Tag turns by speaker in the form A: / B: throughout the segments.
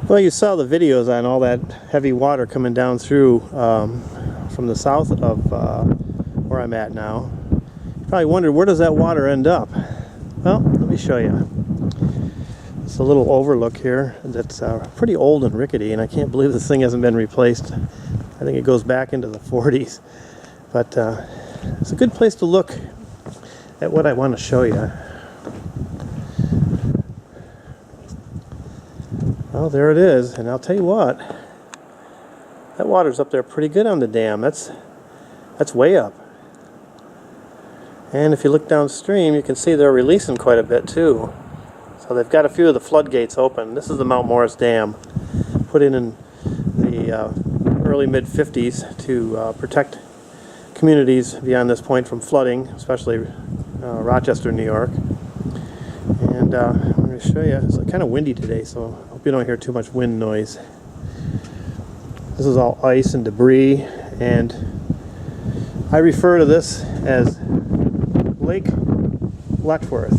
A: Well, you saw the videos on all that heavy water coming down through from the south of where I'm at now. You probably wondered, where does that water end up? Well, let me show you. It's a little overlook here that's pretty old and rickety, and I can't believe this thing hasn't been replaced. I think it goes back into the 40s. But it's a good place to look at what I want to show you. Well, there it is, and I'll tell you what, that water's up there pretty good on the dam. That's way up. And if you look downstream, you can see they're releasing quite a bit too. So they've got a few of the floodgates open. This is the Mount Morris Dam, put in the early mid-50s to protect communities beyond this point from flooding, especially Rochester, New York. And I'm going to show you, it's kind of windy today, so I hope you don't hear too much wind noise. This is all ice and debris, and I refer to this as Lake Letchworth,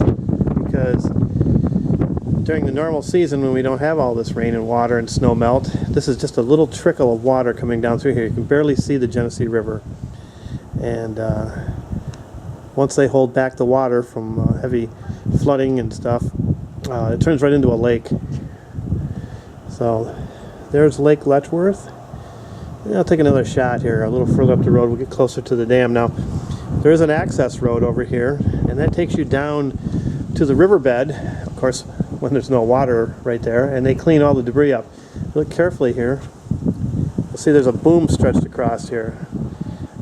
A: because during the normal season when we don't have all this rain and water and snow melt, this is just a little trickle of water coming down through here. You can barely see the Genesee River. And once they hold back the water from heavy flooding and stuff, it turns right into a lake. So there's Lake Letchworth. And I'll take another shot here a little further up the road. We'll get closer to the dam. Now, there is an access road over here, and that takes you down to the riverbed, of course, when there's no water right there, and they clean all the debris up. Look carefully here. You'll see there's a boom stretched across here.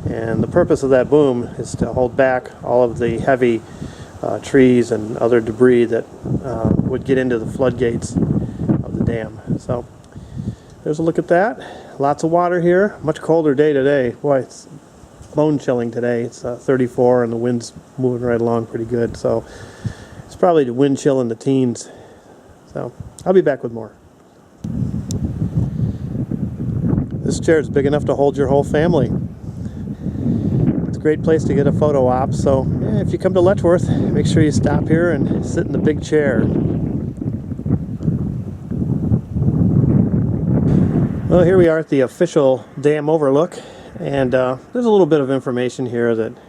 A: And the purpose of that boom is to hold back all of the heavy trees and other debris that would get into the floodgates of the dam. So there's a look at that. Lots of water here. Much colder day today. Boy, it's bone chilling today. It's 34 and the wind's moving right along pretty good. So it's probably the wind chill in the teens. So I'll be back with more. This chair is big enough to hold your whole family. Great place to get a photo op, so yeah, if you come to Letchworth, make sure you stop here and sit in the big chair. Well, here we are at the official Dam Overlook, and there's a little bit of information here that's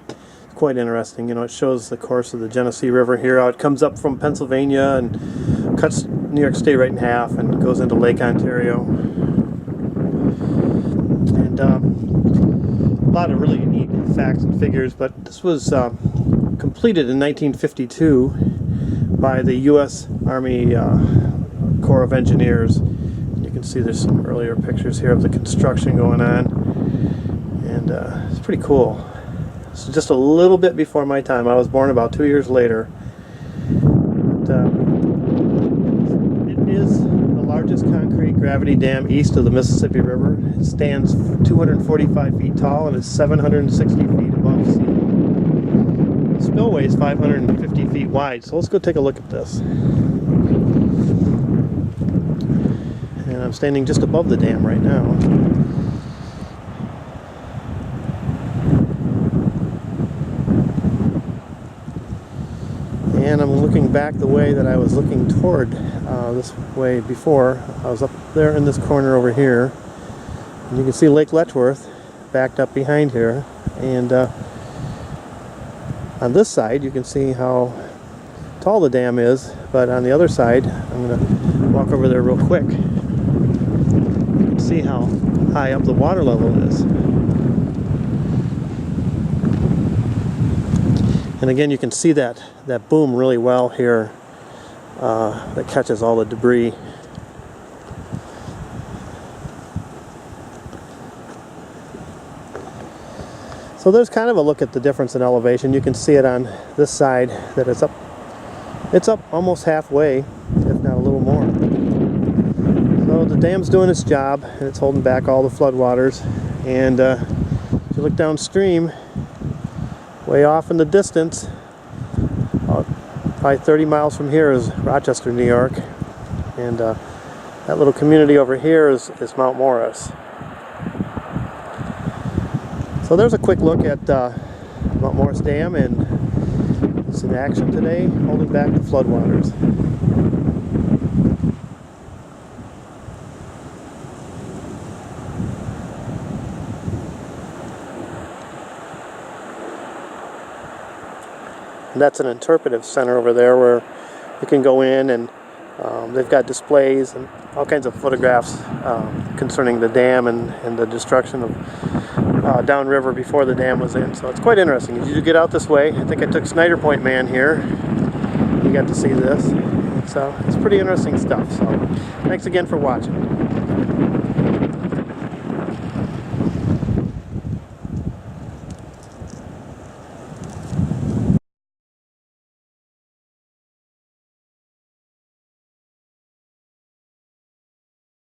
A: quite interesting. You know, it shows the course of the Genesee River here, how it comes up from Pennsylvania and cuts New York State right in half and goes into Lake Ontario. And a lot of really neat facts and figures, but this was completed in 1952 by the U.S. Army Corps of Engineers. You can see there's some earlier pictures here of the construction going on, and it's pretty cool. It's just a little bit before my time. I was born about 2 years later. But, it is the largest concrete gravity dam east of the Mississippi River. It stands 245 feet tall and is 760 feet above sea level. The spillway is 550 feet wide, so let's go take a look at this. And I'm standing just above the dam right now. And I'm looking back the way that I was looking toward this way before. I was up there in this corner over here. And you can see Lake Letchworth backed up behind here. And on this side you can see how tall the dam is. But on the other side, I'm going to walk over there real quick. You can see how high up the water level is. And again, you can see that boom really well here that catches all the debris. So there's kind of a look at the difference in elevation. You can see it on this side that it's up almost halfway, if not a little more. So the dam's doing its job, and it's holding back all the floodwaters. And if you look downstream, way off in the distance, probably 30 miles from here is Rochester, New York, and that little community over here is Mount Morris. So there's a quick look at Mount Morris Dam, and it's in action today, holding back the floodwaters. And that's an interpretive center over there where you can go in and they've got displays and all kinds of photographs concerning the dam and the destruction of downriver before the dam was in. So it's quite interesting. If you get out this way, I think I took Snyder Point Man here. You got to see this. So it's pretty interesting stuff. So thanks again for watching.